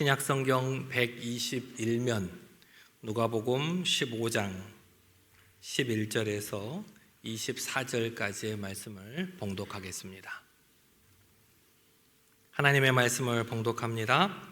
신약성경 121면 누가복음 15장 11절에서 24절까지의 말씀을 봉독하겠습니다. 하나님의 말씀을 봉독합니다.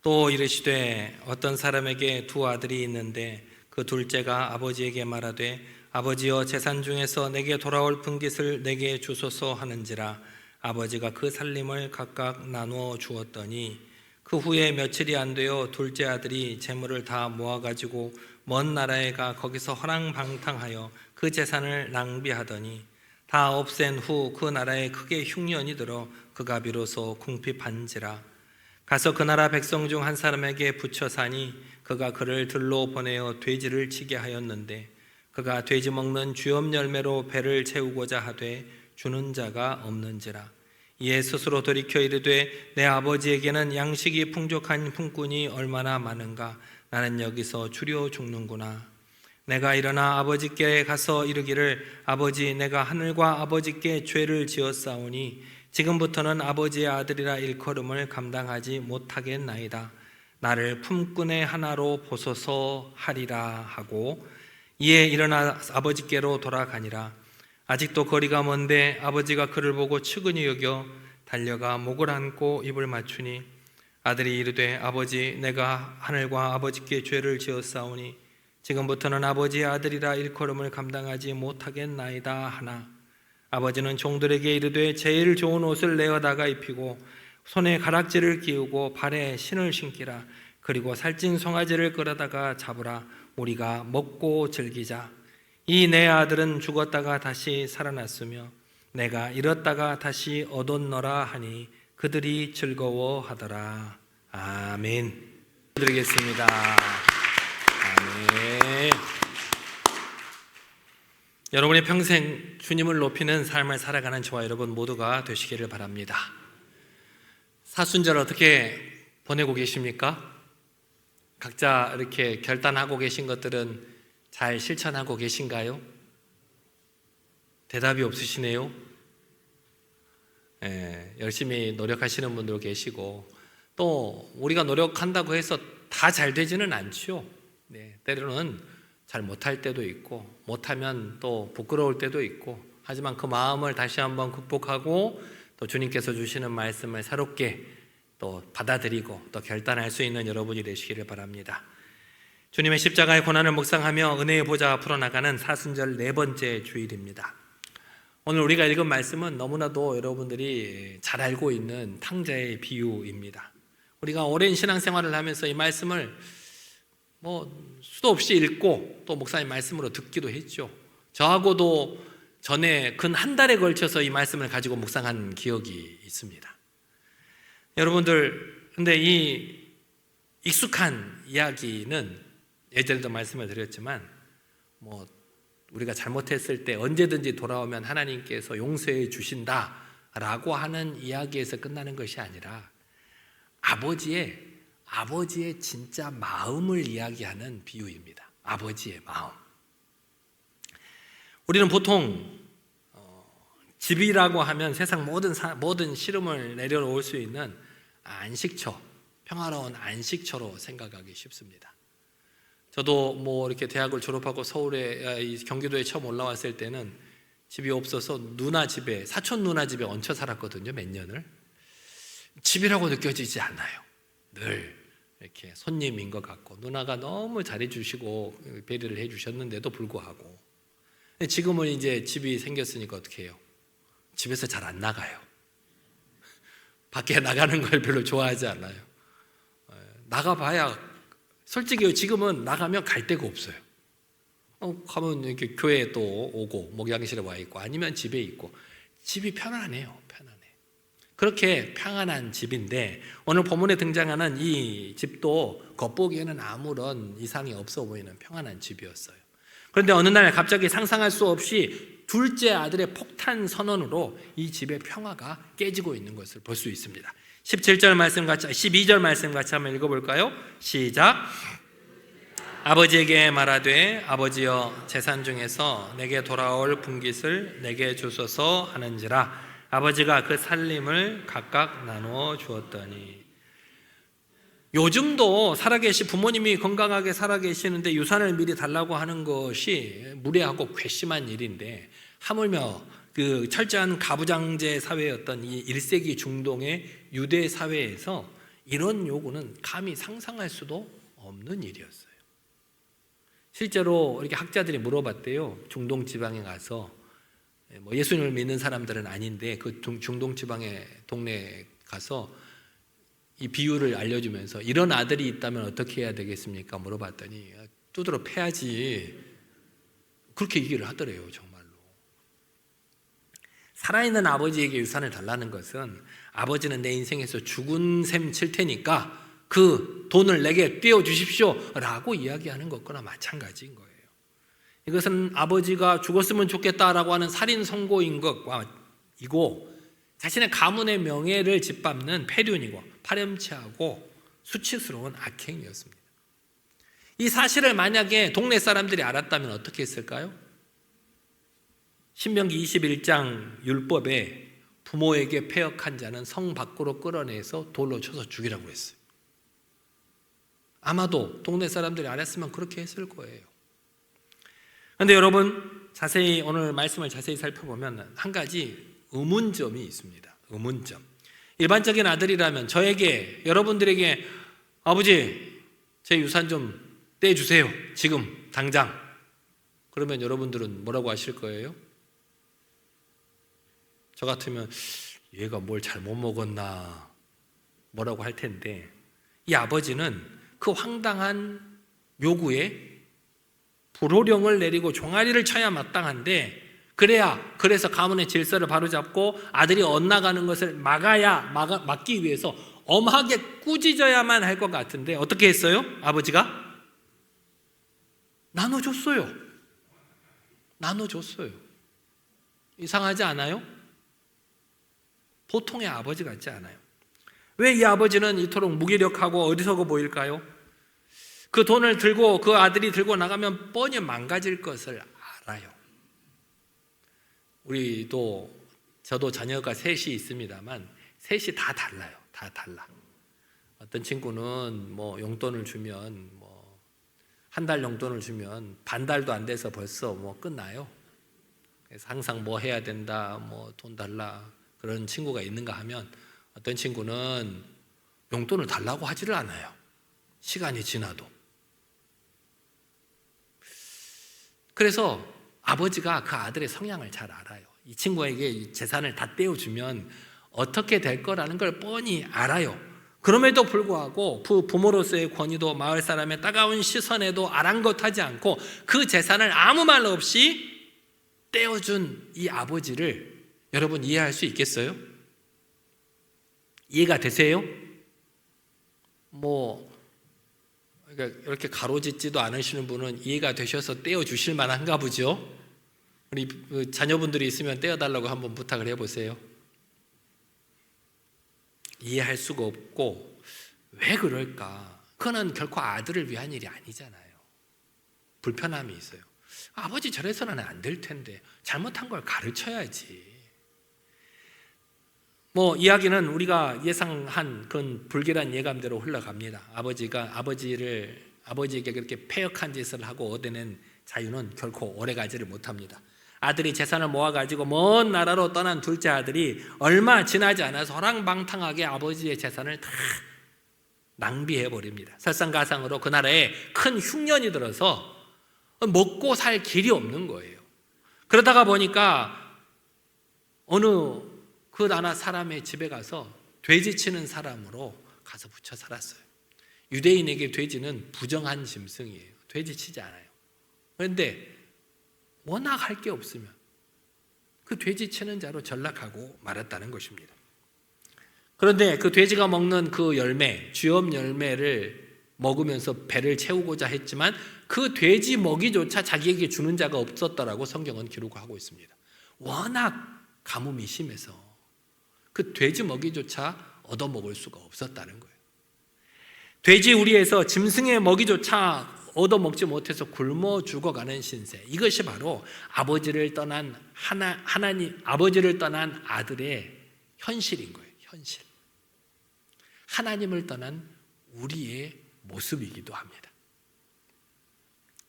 또 이르시되 어떤 사람에게 두 아들이 있는데 그 둘째가 아버지에게 말하되 아버지여 재산 중에서 내게 돌아올 분깃을 내게 주소서 하는지라. 아버지가 그 살림을 각각 나누어 주었더니 그 후에 며칠이 안 되어 둘째 아들이 재물을 다 모아가지고 먼 나라에 가 거기서 허랑방탕하여 그 재산을 낭비하더니 다 없앤 후 그 나라에 크게 흉년이 들어 그가 비로소 궁핍한지라. 가서 그 나라 백성 중 한 사람에게 붙여 사니 그가 그를 들로 보내어 돼지를 치게 하였는데 그가 돼지 먹는 쥐엄 열매로 배를 채우고자 하되 주는 자가 없는지라. 이에 스스로 돌이켜 이르되 내 아버지에게는 양식이 풍족한 품꾼이 얼마나 많은가. 나는 여기서 주려 죽는구나. 내가 일어나 아버지께 가서 이르기를 아버지 내가 하늘과 아버지께 죄를 지었사오니 지금부터는 아버지의 아들이라 일컬음을 감당하지 못하겠나이다. 나를 품꾼의 하나로 보소서 하리라 하고 이에 일어나 아버지께로 돌아가니라. 아직도 거리가 먼데 아버지가 그를 보고 측은히 여겨 달려가 목을 안고 입을 맞추니 아들이 이르되 아버지 내가 하늘과 아버지께 죄를 지었사오니 지금부터는 아버지의 아들이라 일컬음을 감당하지 못하겠나이다 하나 아버지는 종들에게 이르되 제일 좋은 옷을 내어다가 입히고 손에 가락지를 끼우고 발에 신을 신기라. 그리고 살찐 송아지를 끌어다가 잡으라. 우리가 먹고 즐기자. 이 내 아들은 죽었다가 다시 살아났으며 내가 잃었다가 다시 얻었노라 하니 그들이 즐거워하더라. 아멘. 드리겠습니다. 아멘. 여러분의 평생 주님을 높이는 삶을 살아가는 저와 여러분 모두가 되시기를 바랍니다. 사순절 어떻게 보내고 계십니까? 각자 이렇게 결단하고 계신 것들은 잘 실천하고 계신가요? 대답이 없으시네요. 열심히 노력하시는 분도 계시고 또 우리가 노력한다고 해서 다 잘 되지는 않죠. 때로는 잘 못할 때도 있고 못하면 또 부끄러울 때도 있고 하지만 그 마음을 다시 한번 극복하고 또 주님께서 주시는 말씀을 새롭게 또 받아들이고 또 결단할 수 있는 여러분이 되시기를 바랍니다. 주님의 십자가의 고난을 묵상하며 은혜의 보좌 앞으로 나가는 사순절 네 번째 주일입니다. 오늘 우리가 읽은 말씀은 너무나도 여러분들이 잘 알고 있는 탕자의 비유입니다. 우리가 오랜 신앙생활을 하면서 이 말씀을 수도 없이 읽고 또 목사님 말씀으로 듣기도 했죠. 저하고도 전에 근 한 달에 걸쳐서 이 말씀을 가지고 묵상한 기억이 있습니다. 여러분들 근데 이 익숙한 이야기는 예전에도 말씀을 드렸지만 우리가 잘못했을 때 언제든지 돌아오면 하나님께서 용서해 주신다라고 하는 이야기에서 끝나는 것이 아니라 아버지의 진짜 마음을 이야기하는 비유입니다. 아버지의 마음. 우리는 보통 집이라고 하면 세상 모든 시름을 내려놓을 수 있는 안식처, 평화로운 안식처로 생각하기 쉽습니다. 저도 이렇게 대학을 졸업하고 서울에 경기도에 처음 올라왔을 때는 집이 없어서 사촌 누나 집에 얹혀 살았거든요. 몇 년을. 집이라고 느껴지지 않아요. 늘 이렇게 손님인 것 같고 누나가 너무 잘해주시고 배려를 해주셨는데도 불구하고 지금은 이제 집이 생겼으니까 어떻게 해요? 집에서 잘 안 나가요. 밖에 나가는 걸 별로 좋아하지 않아요. 나가봐야 솔직히 지금은 나가면 갈 데가 없어요. 가면 이렇게 교회에 또 오고 목양실에 와 있고 아니면 집에 있고 집이 편안해요. 편안해. 그렇게 평안한 집인데 오늘 본문에 등장하는 이 집도 겉보기에는 아무런 이상이 없어 보이는 평안한 집이었어요. 그런데 어느 날 갑자기 상상할 수 없이 둘째 아들의 폭탄 선언으로 이 집의 평화가 깨지고 있는 것을 볼 수 있습니다. 12절 말씀 같이 한번 읽어볼까요? 시작. 아버지에게 말하되 아버지여 재산 중에서 내게 돌아올 분깃을 내게 주소서 하는지라. 아버지가 그 살림을 각각 나누어 주었더니 요즘도 부모님이 건강하게 살아계시는데 유산을 미리 달라고 하는 것이 무례하고 괘씸한 일인데, 하물며 그 철저한 가부장제 사회였던 이 1세기 중동의 유대 사회에서 이런 요구는 감히 상상할 수도 없는 일이었어요. 실제로 이렇게 학자들이 물어봤대요. 중동 지방에 가서, 예수님을 믿는 사람들은 아닌데 그 중동 지방의 동네에 가서 이 비유를 알려주면서 이런 아들이 있다면 어떻게 해야 되겠습니까? 물어봤더니 두드러 패야지, 그렇게 얘기를 하더래요. 정말로 살아있는 아버지에게 유산을 달라는 것은, 아버지는 내 인생에서 죽은 셈 칠 테니까 그 돈을 내게 떼어주십시오 라고 이야기하는 것과 마찬가지인 거예요. 이것은 아버지가 죽었으면 좋겠다라고 하는 살인 선고인 것이고, 자신의 가문의 명예를 짓밟는 패륜이고 파렴치하고 수치스러운 악행이었습니다. 이 사실을 만약에 동네 사람들이 알았다면 어떻게 했을까요? 신명기 21장 율법에 부모에게 패역한 자는 성 밖으로 끌어내서 돌로 쳐서 죽이라고 했어요. 아마도 동네 사람들이 알았으면 그렇게 했을 거예요. 그런데 여러분, 자세히 오늘 말씀을 자세히 살펴보면 한 가지 의문점이 있습니다. 의문점. 일반적인 아들이라면 저에게, 여러분들에게 아버지 제 유산 좀 떼주세요, 지금 당장. 그러면 여러분들은 뭐라고 하실 거예요? 저 같으면 얘가 뭘 잘못 먹었나 뭐라고 할 텐데, 이 아버지는 그 황당한 요구에 불호령을 내리고 종아리를 쳐야 마땅한데, 그래서 가문의 질서를 바로잡고 아들이 엇나가는 것을 막기 위해서 엄하게 꾸짖어야만 할 것 같은데 어떻게 했어요? 아버지가 나눠줬어요. 이상하지 않아요? 보통의 아버지 같지 않아요. 왜 이 아버지는 이토록 무기력하고 어리석어 보일까요? 그 돈을 들고, 그 아들이 들고 나가면 뻔히 망가질 것을 알아요. 저도 자녀가 셋이 있습니다만 셋이 다 달라요. 다 달라. 어떤 친구는 용돈을 주면 한 달 용돈을 주면 반 달도 안 돼서 벌써 끝나요. 그래서 항상 해야 된다, 돈 달라, 그런 친구가 있는가 하면, 어떤 친구는 용돈을 달라고 하지를 않아요. 시간이 지나도. 그래서 아버지가 그 아들의 성향을 잘 알아요. 이 친구에게 재산을 다 떼어주면 어떻게 될 거라는 걸 뻔히 알아요. 그럼에도 불구하고 부모로서의 권위도 마을 사람의 따가운 시선에도 아랑곳하지 않고 그 재산을 아무 말 없이 떼어준 이 아버지를 여러분 이해할 수 있겠어요? 이해가 되세요? 그러니까 이렇게 가로짓지도 않으시는 분은 이해가 되셔서 떼어주실 만한가 보죠? 우리 자녀분들이 있으면 떼어달라고 한번 부탁을 해보세요. 이해할 수가 없고, 왜 그럴까? 그거는 결코 아들을 위한 일이 아니잖아요. 불편함이 있어요. 아버지 저래서는 안 될 텐데 잘못한 걸 가르쳐야지. 이야기는 우리가 예상한 그런 불길한 예감대로 흘러갑니다. 아버지에게 그렇게 패역한 짓을 하고 얻어낸 자유는 결코 오래가지를 못합니다. 아들이 재산을 모아가지고 먼 나라로 떠난 둘째 아들이 얼마 지나지 않아서 허랑방탕하게 아버지의 재산을 다 낭비해버립니다. 설상가상으로 그 나라에 큰 흉년이 들어서 먹고 살 길이 없는 거예요. 그러다가 보니까 어느 그 나라 사람의 집에 가서 돼지 치는 사람으로 가서 붙여 살았어요. 유대인에게 돼지는 부정한 짐승이에요. 돼지 치지 않아요. 그런데 워낙 할 게 없으면 그 돼지 치는 자로 전락하고 말았다는 것입니다. 그런데 그 돼지가 먹는 그 열매, 쥐엄 열매를 먹으면서 배를 채우고자 했지만 그 돼지 먹이조차 자기에게 주는 자가 없었다라고 성경은 기록하고 있습니다. 워낙 가뭄이 심해서 그 돼지 먹이조차 얻어먹을 수가 없었다는 거예요. 돼지 우리에서 짐승의 먹이조차 얻어먹지 못해서 굶어 죽어가는 신세, 이것이 바로 아버지를 떠난 아버지를 떠난 아들의 현실인 거예요. 현실. 하나님을 떠난 우리의 모습이기도 합니다.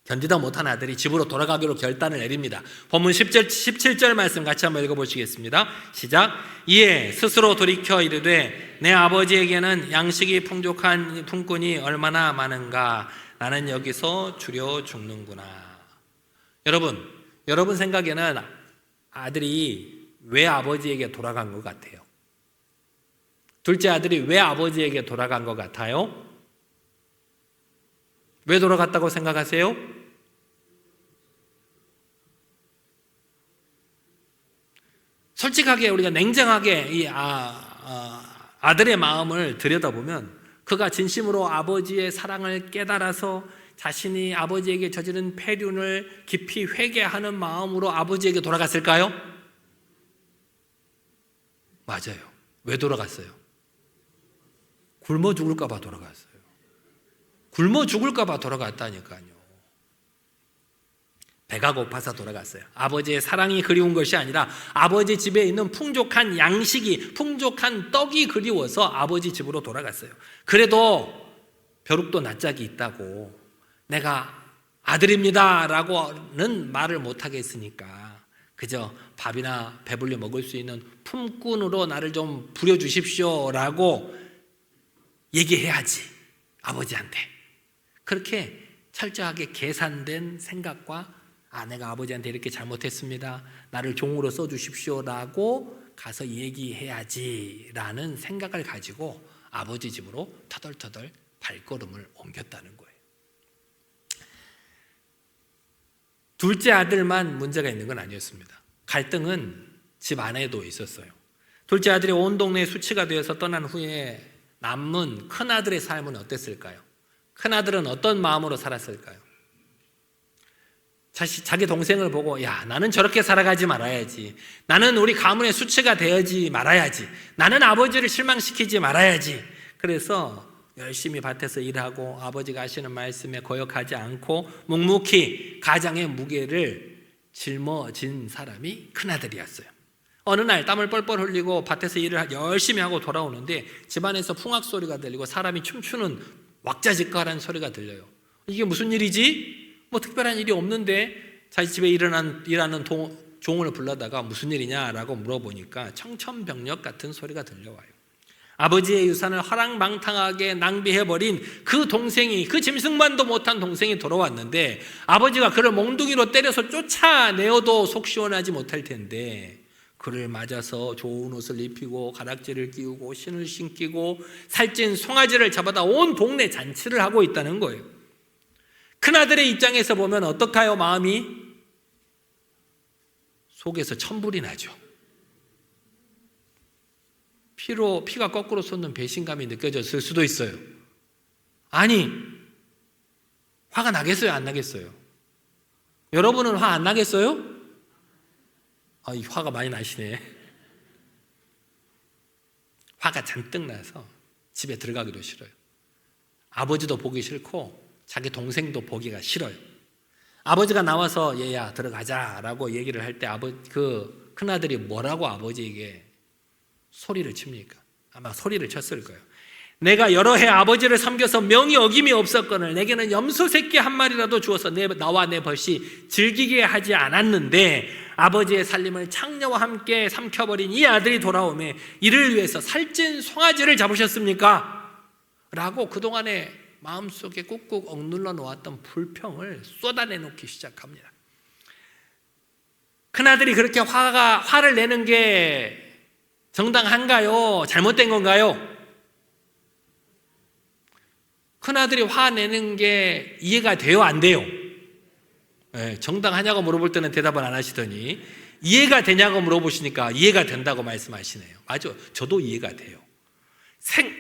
견디다 못한 아들이 집으로 돌아가기로 결단을 내립니다. 본문 17절 말씀 같이 한번 읽어보시겠습니다. 시작. 이에 스스로 돌이켜 이르되 내 아버지에게는 양식이 풍족한 품꾼이 얼마나 많은가. 나는 여기서 주려 죽는구나. 여러분 생각에는 아들이 왜 아버지에게 돌아간 것 같아요? 둘째 아들이 왜 아버지에게 돌아간 것 같아요? 왜 돌아갔다고 생각하세요? 솔직하게 우리가 냉정하게 이 아들의 마음을 들여다보면 그가 진심으로 아버지의 사랑을 깨달아서 자신이 아버지에게 저지른 폐륜을 깊이 회개하는 마음으로 아버지에게 돌아갔을까요? 맞아요. 왜 돌아갔어요? 굶어 죽을까 봐 돌아갔어요. 굶어 죽을까 봐 돌아갔다니까요. 배가 고파서 돌아갔어요. 아버지의 사랑이 그리운 것이 아니라 아버지 집에 있는 풍족한 양식이, 풍족한 떡이 그리워서 아버지 집으로 돌아갔어요. 그래도 벼룩도 낯짝이 있다고 내가 아들입니다 라고는 말을 못하겠으니까 그저 밥이나 배불리 먹을 수 있는 품꾼으로 나를 좀 부려주십시오 라고 얘기해야지, 아버지한테. 그렇게 철저하게 계산된 생각과 내가 아버지한테 이렇게 잘못했습니다, 나를 종으로 써주십시오 라고 가서 얘기해야지 라는 생각을 가지고 아버지 집으로 터덜터덜 발걸음을 옮겼다는 거예요. 둘째 아들만 문제가 있는 건 아니었습니다. 갈등은 집 안에도 있었어요. 둘째 아들이 온 동네에 수치가 되어서 떠난 후에 남은 큰아들의 삶은 어땠을까요? 큰아들은 어떤 마음으로 살았을까요? 자기 동생을 보고 야, 나는 저렇게 살아가지 말아야지, 나는 우리 가문의 수치가 되어지 말아야지, 나는 아버지를 실망시키지 말아야지. 그래서 열심히 밭에서 일하고 아버지가 하시는 말씀에 거역하지 않고 묵묵히 가장의 무게를 짊어진 사람이 큰아들이었어요. 어느 날 땀을 뻘뻘 흘리고 밭에서 일을 열심히 하고 돌아오는데 집안에서 풍악 소리가 들리고 사람이 춤추는 왁자지껄한 소리가 들려요. 이게 무슨 일이지? 뭐 특별한 일이 없는데 자기 집에 일하는 종을 불러다가 무슨 일이냐라고 물어보니까 청천벽력 같은 소리가 들려와요. 아버지의 유산을 허랑방탕하게 낭비해버린 그 동생이, 그 짐승만도 못한 동생이 돌아왔는데 아버지가 그를 몽둥이로 때려서 쫓아내어도 속 시원하지 못할 텐데 그를 맞아서 좋은 옷을 입히고 가락지를 끼우고 신을 신기고 살찐 송아지를 잡아다 온 동네 잔치를 하고 있다는 거예요. 큰아들의 입장에서 보면 어떡해요? 마음이 속에서 천불이 나죠. 피가 거꾸로 솟는 배신감이 느껴졌을 수도 있어요. 아니, 화가 나겠어요? 안 나겠어요? 여러분은 화 안 나겠어요? 이 화가 많이 나시네. 화가 잔뜩 나서 집에 들어가기도 싫어요. 아버지도 보기 싫고 자기 동생도 보기가 싫어요. 아버지가 나와서 얘야 들어가자라고 얘기를 할 때 그 큰아들이 뭐라고 아버지에게 소리를 칩니까? 아마 소리를 쳤을 거예요. 내가 여러 해 아버지를 섬겨서 명이 어김이 없었거늘 내게는 염소 새끼 한 마리라도 주어서 나와 내 벗이 즐기게 하지 않았는데 아버지의 살림을 창녀와 함께 삼켜버린 이 아들이 돌아오매 이를 위해서 살찐 송아지를 잡으셨습니까? 라고 그동안에 마음속에 꾹꾹 억눌러 놓았던 불평을 쏟아내놓기 시작합니다. 큰아들이 그렇게 화를 내는 게 정당한가요? 잘못된 건가요? 큰아들이 화내는 게 이해가 돼요? 안 돼요? 네, 정당하냐고 물어볼 때는 대답을 안 하시더니 이해가 되냐고 물어보시니까 이해가 된다고 말씀하시네요. 맞아요. 저도 이해가 돼요.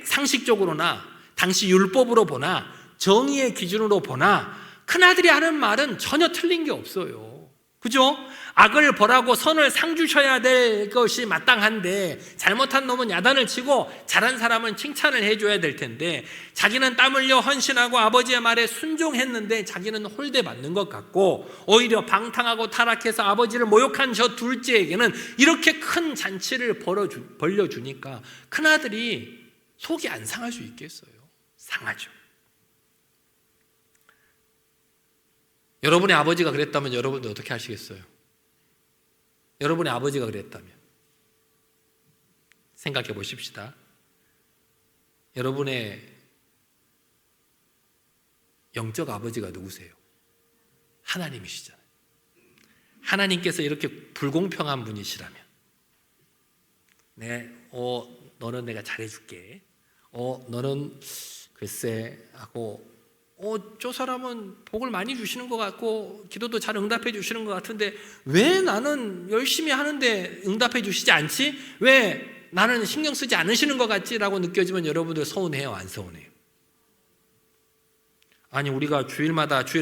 상식적으로나 당시 율법으로 보나 정의의 기준으로 보나 큰아들이 하는 말은 전혀 틀린 게 없어요. 그죠? 악을 벌하고 선을 상 주셔야 될 것이 마땅한데 잘못한 놈은 야단을 치고 잘한 사람은 칭찬을 해줘야 될 텐데 자기는 땀 흘려 헌신하고 아버지의 말에 순종했는데 자기는 홀대받는 것 같고 오히려 방탕하고 타락해서 아버지를 모욕한 저 둘째에게는 이렇게 큰 잔치를 벌려주니까 큰아들이 속이 안 상할 수 있겠어요? 상하죠. 여러분의 아버지가 그랬다면 여러분도 어떻게 하시겠어요? 여러분의 아버지가 그랬다면 생각해 보십시다. 여러분의 영적 아버지가 누구세요? 하나님이시잖아요. 하나님께서 이렇게 불공평한 분이시라면 너는 내가 잘해줄게. 너는 글쎄 하고 저 사람은 복을 많이 주시는 것 같고 기도도 잘 응답해 주시는 것 같은데 왜 나는 열심히 하는데 응답해 주시지 않지? 왜 나는 신경 쓰지 않으시는 것 같지라고 느껴지면 여러분들 서운해요, 안 서운해요? 아니 우리가 주일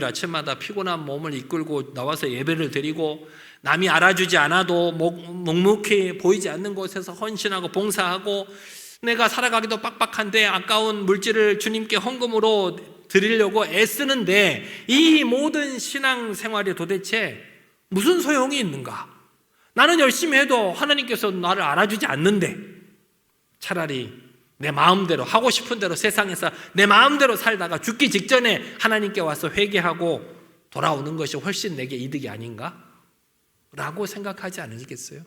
아침마다 피곤한 몸을 이끌고 나와서 예배를 드리고 남이 알아주지 않아도 묵묵히 보이지 않는 곳에서 헌신하고 봉사하고 내가 살아가기도 빡빡한데 아까운 물질을 주님께 헌금으로 드리려고 애쓰는데 이 모든 신앙생활이 도대체 무슨 소용이 있는가? 나는 열심히 해도 하나님께서 나를 알아주지 않는데 차라리 내 마음대로 하고 싶은 대로 세상에서 내 마음대로 살다가 죽기 직전에 하나님께 와서 회개하고 돌아오는 것이 훨씬 내게 이득이 아닌가? 라고 생각하지 않으시겠어요?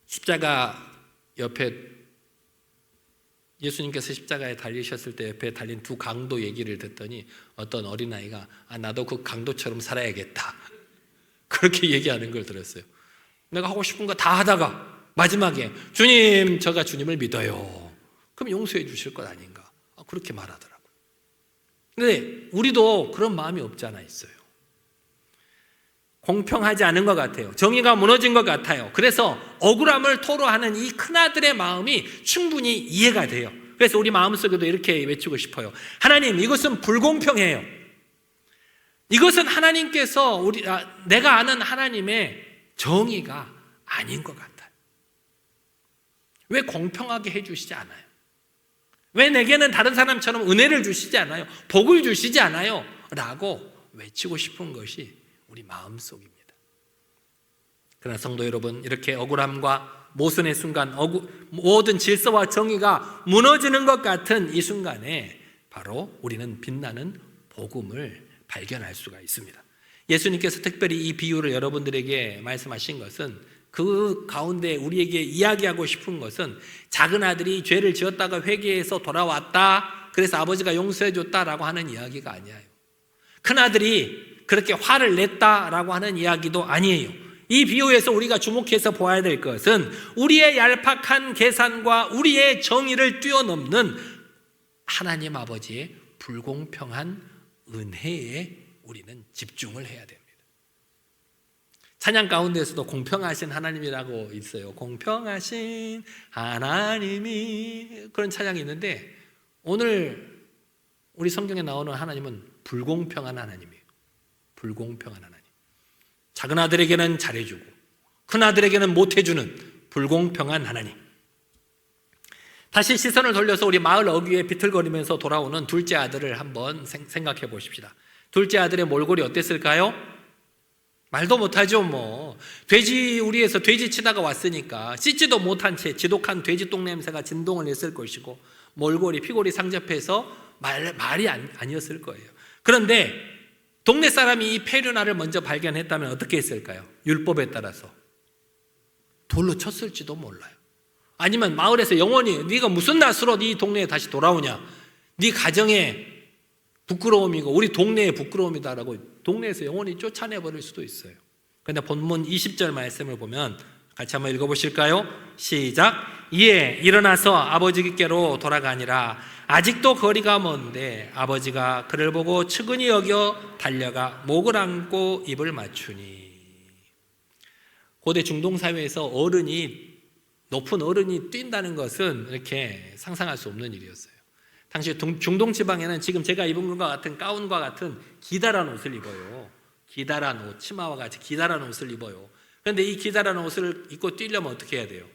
십자가 옆에 예수님께서 십자가에 달리셨을 때 옆에 달린 두 강도 얘기를 듣더니 어떤 어린아이가 나도 그 강도처럼 살아야겠다 그렇게 얘기하는 걸 들었어요. 내가 하고 싶은 거 다 하다가 마지막에 주님 제가 주님을 믿어요. 그럼 용서해 주실 것 아닌가? 그렇게 말하더라고요. 근데 우리도 그런 마음이 없지 않아 있어요. 공평하지 않은 것 같아요. 정의가 무너진 것 같아요. 그래서 억울함을 토로하는 이 큰아들의 마음이 충분히 이해가 돼요. 그래서 우리 마음속에도 이렇게 외치고 싶어요. 하나님, 이것은 불공평해요. 이것은 하나님께서 내가 아는 하나님의 정의가 아닌 것 같아요. 왜 공평하게 해주시지 않아요? 왜 내게는 다른 사람처럼 은혜를 주시지 않아요? 복을 주시지 않아요? 라고 외치고 싶은 것이 우리 마음속입니다. 그러나 성도 여러분, 이렇게 억울함과 모순의 순간, 모든 질서와 정의가 무너지는 것 같은 이 순간에 바로 우리는 빛나는 복음을 발견할 수가 있습니다. 예수님께서 특별히 이 비유를 여러분들에게 말씀하신 것은 그 가운데 우리에게 이야기하고 싶은 것은 작은 아들이 죄를 지었다가 회개해서 돌아왔다, 그래서 아버지가 용서해 줬다라고 하는 이야기가 아니에요. 큰아들이 그렇게 화를 냈다라고 하는 이야기도 아니에요. 이 비유에서 우리가 주목해서 보아야 될 것은 우리의 얄팍한 계산과 우리의 정의를 뛰어넘는 하나님 아버지의 불공평한 은혜에 우리는 집중을 해야 됩니다. 찬양 가운데서도 공평하신 하나님이라고 있어요. 공평하신 하나님이, 그런 찬양이 있는데 오늘 우리 성경에 나오는 하나님은 불공평한 하나님이에요. 불공평한 하나님. 작은 아들에게는 잘해주고 큰 아들에게는 못해주는 불공평한 하나님. 다시 시선을 돌려서 우리 마을 어귀에 비틀거리면서 돌아오는 둘째 아들을 한번 생각해 보십시다. 둘째 아들의 몰골이 어땠을까요? 말도 못하죠. 돼지 우리에서 돼지 치다가 왔으니까 씻지도 못한 채 지독한 돼지 똥 냄새가 진동을 냈을 것이고 몰골이 피골이 상접해서 말이 아니었을 거예요. 그런데 동네 사람이 이 페류나를 먼저 발견했다면 어떻게 했을까요? 율법에 따라서 돌로 쳤을지도 몰라요. 아니면 마을에서 영원히 네가 무슨 낯으로 네 동네에 다시 돌아오냐, 네 가정에 부끄러움이고 우리 동네의 부끄러움이다라고 동네에서 영원히 쫓아내버릴 수도 있어요. 그런데 본문 20절 말씀을 보면 같이 한번 읽어보실까요? 시작. 이에 일어나서 아버지께로 돌아가니라. 아직도 거리가 먼데 아버지가 그를 보고 측은히 여겨 달려가 목을 안고 입을 맞추니. 고대 중동사회에서 높은 어른이 뛴다는 것은 이렇게 상상할 수 없는 일이었어요. 당시 중동 지방에는 지금 제가 입은 것과 같은 가운과 같은 기다란 옷을 입어요. 기다란 옷, 치마와 같이 기다란 옷을 입어요. 그런데 이 기다란 옷을 입고 뛰려면 어떻게 해야 돼요?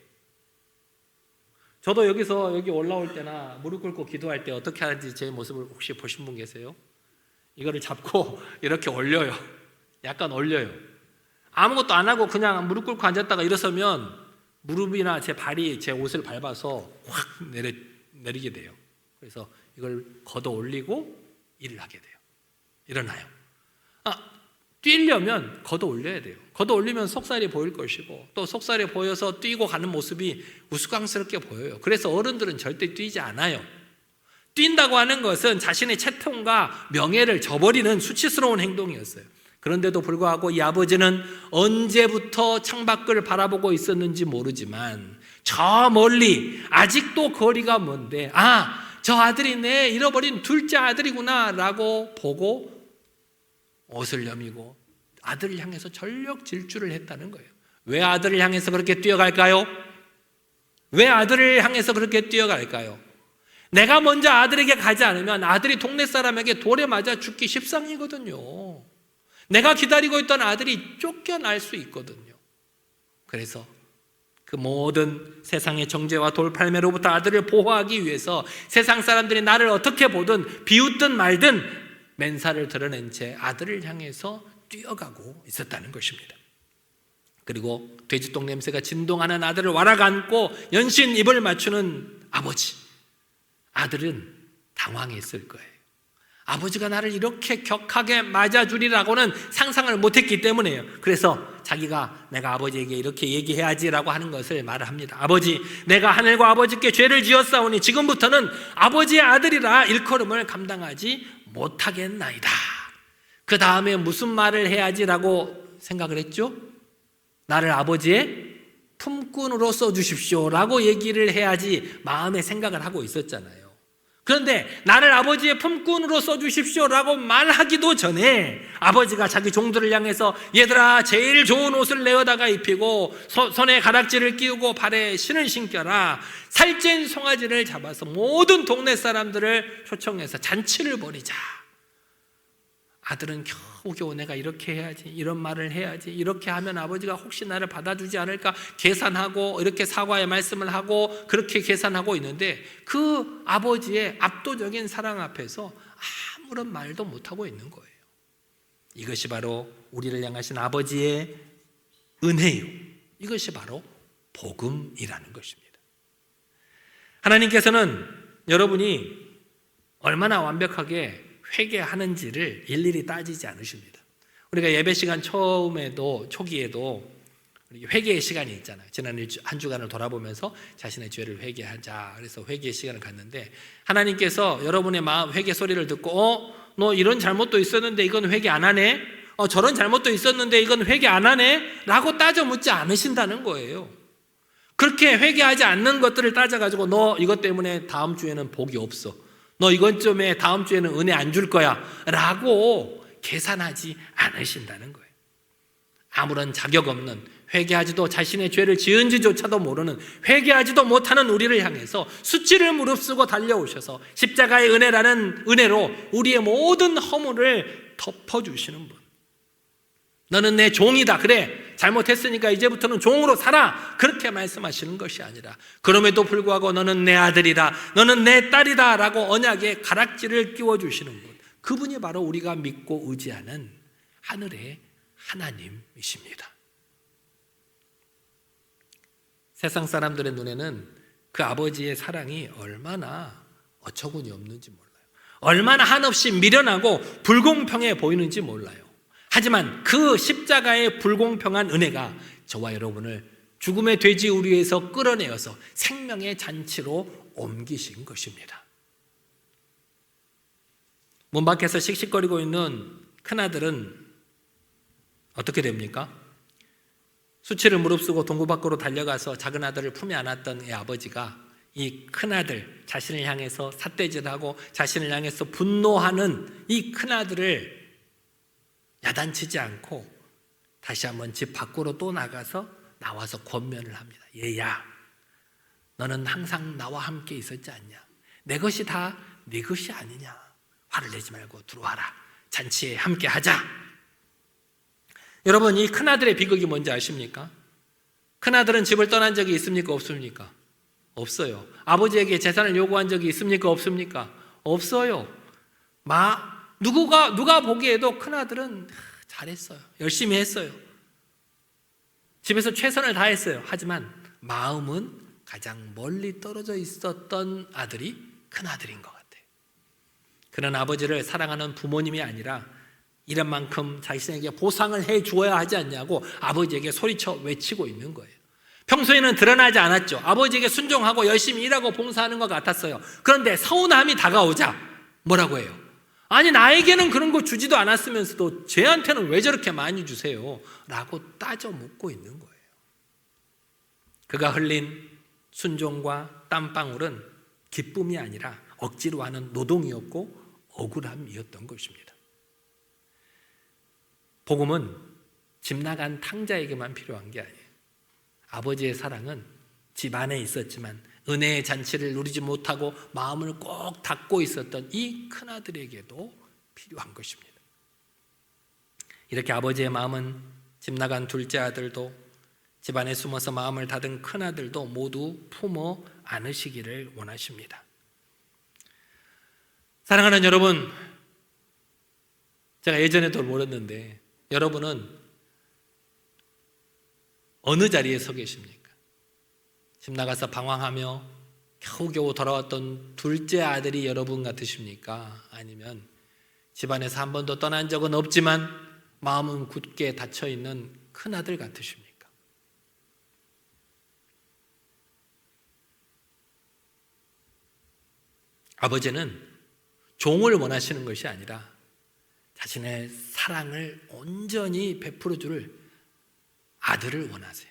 저도 여기 올라올 때나 무릎 꿇고 기도할 때 어떻게 하는지 제 모습을 혹시 보신 분 계세요? 이거를 잡고 이렇게 올려요. 약간 올려요. 아무것도 안 하고 그냥 무릎 꿇고 앉았다가 일어서면 무릎이나 제 발이 제 옷을 밟아서 확 내리게 돼요. 그래서 이걸 걷어 올리고 일을 하게 돼요. 일어나요. 뛰려면 걷어 올려야 돼요. 걷어 올리면 속살이 보일 것이고 또 속살이 보여서 뛰고 가는 모습이 우스꽝스럽게 보여요. 그래서 어른들은 절대 뛰지 않아요. 뛴다고 하는 것은 자신의 채통과 명예를 저버리는 수치스러운 행동이었어요. 그런데도 불구하고 이 아버지는 언제부터 창밖을 바라보고 있었는지 모르지만 저 멀리 아직도 거리가 먼데 저 아들이 내 잃어버린 둘째 아들이구나 라고 보고 옷을 여미고 아들을 향해서 전력 질주를 했다는 거예요. 왜 아들을 향해서 그렇게 뛰어갈까요? 왜 아들을 향해서 그렇게 뛰어갈까요? 내가 먼저 아들에게 가지 않으면 아들이 동네 사람에게 돌에 맞아 죽기 십상이거든요. 내가 기다리고 있던 아들이 쫓겨날 수 있거든요. 그래서 그 모든 세상의 정죄와 돌팔매로부터 아들을 보호하기 위해서 세상 사람들이 나를 어떻게 보든 비웃든 말든 맨살을 드러낸 채 아들을 향해서 뛰어가고 있었다는 것입니다. 그리고 돼지똥 냄새가 진동하는 아들을 와락 안고 연신 입을 맞추는 아버지. 아들은 당황했을 거예요. 아버지가 나를 이렇게 격하게 맞아주리라고는 상상을 못했기 때문이에요. 그래서 자기가 내가 아버지에게 이렇게 얘기해야지라고 하는 것을 말을 합니다. 아버지, 내가 하늘과 아버지께 죄를 지었사오니 지금부터는 아버지의 아들이라 일컬음을 감당하지 못하겠나이다. 그 다음에 무슨 말을 해야지라고 생각을 했죠? 나를 아버지의 품꾼으로 써주십시오 라고 얘기를 해야지 마음에 생각을 하고 있었잖아요. 그런데 나를 아버지의 품꾼으로 써주십시오 라고 말하기도 전에 아버지가 자기 종들을 향해서 얘들아 제일 좋은 옷을 내어다가 입히고 손에 가락지를 끼우고 발에 신을 신겨라. 살찐 송아지를 잡아서 모든 동네 사람들을 초청해서 잔치를 벌이자. 아들은 겨우겨우 내가 이렇게 해야지, 이런 말을 해야지, 이렇게 하면 아버지가 혹시 나를 받아주지 않을까 계산하고 이렇게 사과의 말씀을 하고 그렇게 계산하고 있는데 그 아버지의 압도적인 사랑 앞에서 아무런 말도 못하고 있는 거예요. 이것이 바로 우리를 향하신 아버지의 은혜요. 이것이 바로 복음이라는 것입니다. 하나님께서는 여러분이 얼마나 완벽하게 회개하는지를 일일이 따지지 않으십니다. 우리가 예배 시간 초기에도 회개의 시간이 있잖아요. 지난 한 주간을 돌아보면서 자신의 죄를 회개하자. 그래서 회개의 시간을 갖는데 하나님께서 여러분의 마음 회개 소리를 듣고 너 이런 잘못도 있었는데 이건 회개 안 하네? 저런 잘못도 있었는데 이건 회개 안 하네? 라고 따져 묻지 않으신다는 거예요. 그렇게 회개하지 않는 것들을 따져가지고 너 이것 때문에 다음 주에는 복이 없어. 너 이건쯤에 다음 주에는 은혜 안 줄 거야 라고 계산하지 않으신다는 거예요. 아무런 자격 없는 회개하지도 자신의 죄를 지은지조차도 모르는 회개하지도 못하는 우리를 향해서 수치를 무릅쓰고 달려오셔서 십자가의 은혜라는 은혜로 우리의 모든 허물을 덮어주시는 분. 너는 내 종이다. 그래, 잘못했으니까 이제부터는 종으로 살아. 그렇게 말씀하시는 것이 아니라 그럼에도 불구하고 너는 내 아들이다, 너는 내 딸이다 라고 언약에 가락지를 끼워주시는 분. 그분이 바로 우리가 믿고 의지하는 하늘의 하나님이십니다. 세상 사람들의 눈에는 그 아버지의 사랑이 얼마나 어처구니 없는지 몰라요. 얼마나 한없이 미련하고 불공평해 보이는지 몰라요. 하지만 그 십자가의 불공평한 은혜가 저와 여러분을 죽음의 돼지 우리에서 끌어내어서 생명의 잔치로 옮기신 것입니다. 문 밖에서 씩씩거리고 있는 큰아들은 어떻게 됩니까? 수치를 무릅쓰고 동구 밖으로 달려가서 작은 아들을 품에 안았던 이 아버지가 이 큰아들, 자신을 향해서 삿대질하고 자신을 향해서 분노하는 이 큰아들을 야단치지 않고 다시 한번 집 밖으로 또 나와서 권면을 합니다. 얘야, 너는 항상 나와 함께 있었지 않냐? 내 것이 다 네 것이 아니냐? 화를 내지 말고 들어와라. 잔치에 함께 하자. 여러분, 이 큰아들의 비극이 뭔지 아십니까? 큰아들은 집을 떠난 적이 있습니까? 없습니까? 없어요. 아버지에게 재산을 요구한 적이 있습니까? 없습니까? 없어요. 누가 보기에도 큰아들은 잘했어요. 열심히 했어요. 집에서 최선을 다했어요. 하지만 마음은 가장 멀리 떨어져 있었던 아들이 큰아들인 것 같아요. 그런 아버지를 사랑하는 부모님이 아니라 이런 만큼 자신에게 보상을 해 주어야 하지 않냐고 아버지에게 소리쳐 외치고 있는 거예요. 평소에는 드러나지 않았죠. 아버지에게 순종하고 열심히 일하고 봉사하는 것 같았어요. 그런데 서운함이 다가오자 뭐라고 해요? 아니, 나에게는 그런 거 주지도 않았으면서도 쟤한테는 왜 저렇게 많이 주세요? 라고 따져 묻고 있는 거예요. 그가 흘린 순종과 땀방울은 기쁨이 아니라 억지로 하는 노동이었고 억울함이었던 것입니다. 복음은 집 나간 탕자에게만 필요한 게 아니에요. 아버지의 사랑은 집 안에 있었지만 은혜의 잔치를 누리지 못하고 마음을 꼭 닫고 있었던 이 큰아들에게도 필요한 것입니다. 이렇게 아버지의 마음은 집 나간 둘째 아들도 집안에 숨어서 마음을 닫은 큰아들도 모두 품어 안으시기를 원하십니다. 사랑하는 여러분, 제가 예전에도 물었는데 여러분은 어느 자리에 서 계십니까? 집 나가서 방황하며 겨우겨우 돌아왔던 둘째 아들이 여러분 같으십니까? 아니면 집안에서 한 번도 떠난 적은 없지만 마음은 굳게 닫혀있는 큰아들 같으십니까? 아버지는 종을 원하시는 것이 아니라 자신의 사랑을 온전히 베풀어 줄 아들을 원하세요.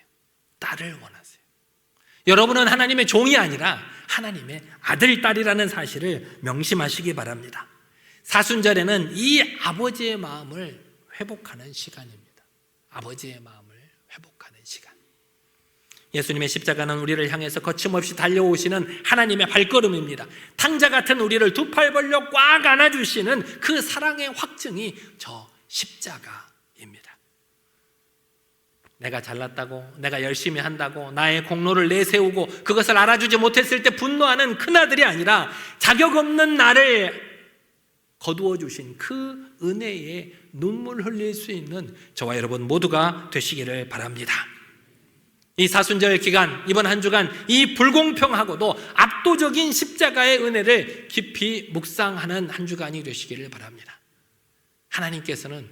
딸을 원하세요. 여러분은 하나님의 종이 아니라 하나님의 아들, 딸이라는 사실을 명심하시기 바랍니다. 사순절에는 이 아버지의 마음을 회복하는 시간입니다. 아버지의 마음을 회복하는 시간. 예수님의 십자가는 우리를 향해서 거침없이 달려오시는 하나님의 발걸음입니다. 탕자 같은 우리를 두 팔 벌려 꽉 안아주시는 그 사랑의 확증이 저 십자가입니다. 내가 잘났다고, 내가 열심히 한다고 나의 공로를 내세우고 그것을 알아주지 못했을 때 분노하는 큰아들이 아니라 자격 없는 나를 거두어 주신 그 은혜에 눈물 흘릴 수 있는 저와 여러분 모두가 되시기를 바랍니다. 이 사순절 기간, 이번 한 주간 이 불공평하고도 압도적인 십자가의 은혜를 깊이 묵상하는 한 주간이 되시기를 바랍니다. 하나님께서는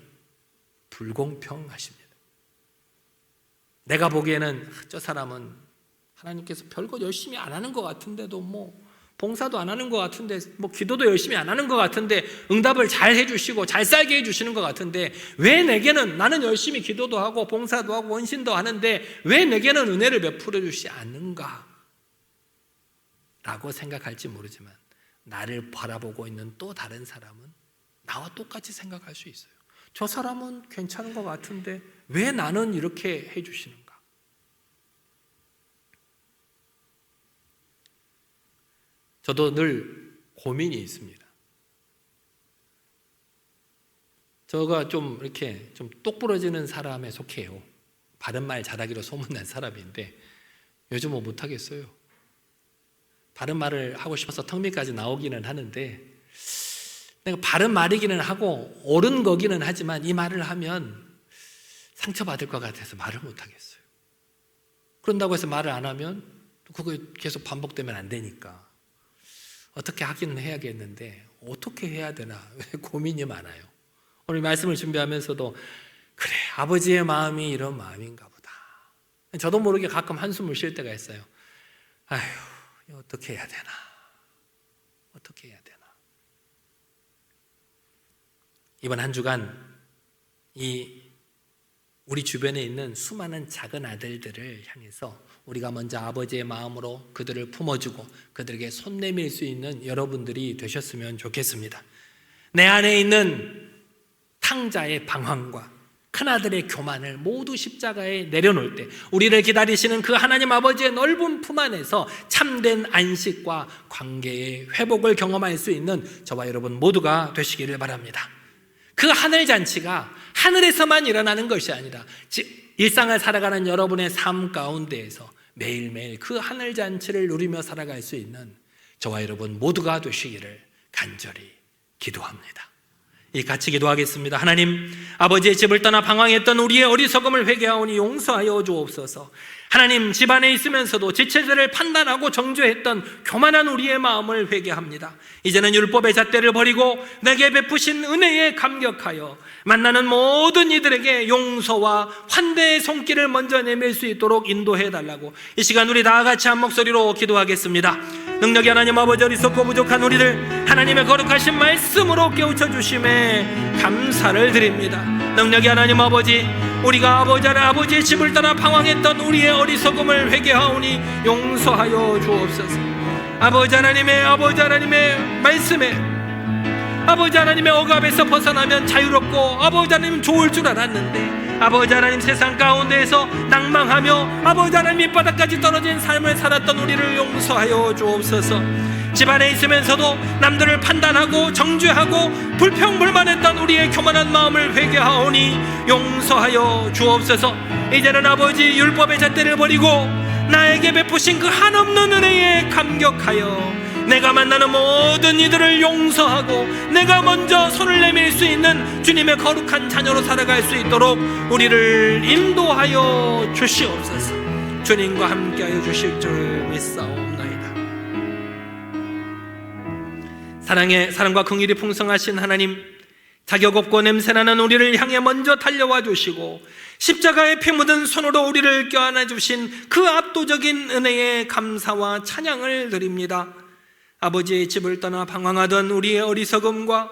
불공평하십니다. 내가 보기에는 저 사람은 하나님께서 별거 열심히 안 하는 것 같은데도 봉사도 안 하는 것 같은데 기도도 열심히 안 하는 것 같은데 응답을 잘 해주시고 잘 살게 해주시는 것 같은데 왜 내게는, 나는 열심히 기도도 하고 봉사도 하고 원신도 하는데 왜 내게는 은혜를 베풀어 주시지 않는가 라고 생각할지 모르지만 나를 바라보고 있는 또 다른 사람은 나와 똑같이 생각할 수 있어요. 저 사람은 괜찮은 것 같은데 왜 나는 이렇게 해주시는가? 저도 늘 고민이 있습니다. 저가 좀 이렇게 좀 똑부러지는 사람에 속해요. 바른 말 잘하기로 소문난 사람인데 요즘은 못하겠어요. 바른 말을 하고 싶어서 턱 밑까지 나오기는 하는데 내가 바른 말이기는 하고 옳은 거기는 하지만 이 말을 하면 상처받을 것 같아서 말을 못하겠어요. 그런다고 해서 말을 안 하면 그거 계속 반복되면 안 되니까 어떻게 하기는 해야겠는데 어떻게 해야 되나 고민이 많아요. 오늘 말씀을 준비하면서도 그래, 아버지의 마음이 이런 마음인가 보다. 저도 모르게 가끔 한숨을 쉴 때가 있어요. 아휴, 어떻게 해야 되나? 어떻게 해야 되나? 이번 한 주간 우리 주변에 있는 수많은 작은 아들들을 향해서 우리가 먼저 아버지의 마음으로 그들을 품어주고 그들에게 손 내밀 수 있는 여러분들이 되셨으면 좋겠습니다. 내 안에 있는 탕자의 방황과 큰아들의 교만을 모두 십자가에 내려놓을 때 우리를 기다리시는 그 하나님 아버지의 넓은 품 안에서 참된 안식과 관계의 회복을 경험할 수 있는 저와 여러분 모두가 되시기를 바랍니다. 그 하늘잔치가 하늘에서만 일어나는 것이 아니라 일상을 살아가는 여러분의 삶 가운데에서 매일매일 그 하늘잔치를 누리며 살아갈 수 있는 저와 여러분 모두가 되시기를 간절히 기도합니다. 같이 기도하겠습니다. 하나님, 아버지의 집을 떠나 방황했던 우리의 어리석음을 회개하오니 용서하여 주옵소서. 하나님, 집안에 있으면서도 지체들을 판단하고 정죄했던 교만한 우리의 마음을 회개합니다. 이제는 율법의 잣대를 버리고 내게 베푸신 은혜에 감격하여 만나는 모든 이들에게 용서와 환대의 손길을 먼저 내밀 수 있도록 인도해달라고 이 시간 우리 다 같이 한 목소리로 기도하겠습니다. 능력이 하나님 아버지, 어리석고 부족한 우리를 하나님의 거룩하신 말씀으로 깨우쳐 주심에 감사를 드립니다. 능력이 하나님 아버지, 우리가 아버지의 집을 떠나 방황했던 우리의 어리석음을 회개하오니 용서하여 주옵소서. 아버지 하나님의 말씀에 아버지 하나님의 억압에서 벗어나면 자유롭고 아버지 하나님 좋을 줄 알았는데 아버지 하나님 세상 가운데에서 낭망하며 아버지 하나님 밑바닥까지 떨어진 삶을 살았던 우리를 용서하여 주옵소서. 집안에 있으면서도 남들을 판단하고 정죄하고 불평불만했던 우리의 교만한 마음을 회개하오니 용서하여 주옵소서. 이제는 아버지 율법의 잣대를 버리고 나에게 베푸신 그 한없는 은혜에 감격하여 내가 만나는 모든 이들을 용서하고 내가 먼저 손을 내밀 수 있는 주님의 거룩한 자녀로 살아갈 수 있도록 우리를 인도하여 주시옵소서. 주님과 함께하여 주실 줄 믿사옵나이다. 사랑과 긍휼이 풍성하신 하나님, 자격 없고 냄새나는 우리를 향해 먼저 달려와 주시고 십자가에 피 묻은 손으로 우리를 껴안아 주신 그 압도적인 은혜에 감사와 찬양을 드립니다. 아버지의 집을 떠나 방황하던 우리의 어리석음과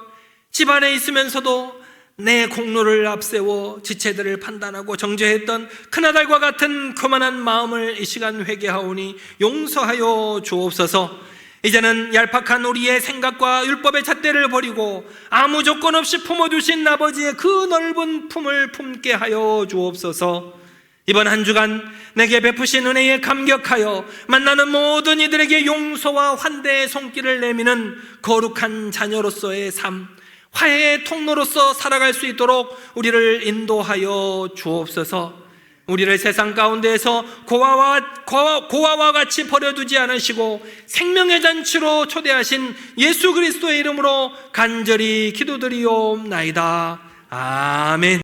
집안에 있으면서도 내 공로를 앞세워 지체들을 판단하고 정죄했던 큰아들과 같은 교만한 마음을 이 시간 회개하오니 용서하여 주옵소서. 이제는 얄팍한 우리의 생각과 율법의 잣대를 버리고 아무 조건 없이 품어주신 아버지의 그 넓은 품을 품게 하여 주옵소서. 이번 한 주간 내게 베푸신 은혜에 감격하여 만나는 모든 이들에게 용서와 환대의 손길을 내미는 거룩한 자녀로서의 삶, 화해의 통로로서 살아갈 수 있도록 우리를 인도하여 주옵소서. 우리를 세상 가운데에서 고아와 같이 버려두지 않으시고 생명의 잔치로 초대하신 예수 그리스도의 이름으로 간절히 기도드리옵나이다. 아멘.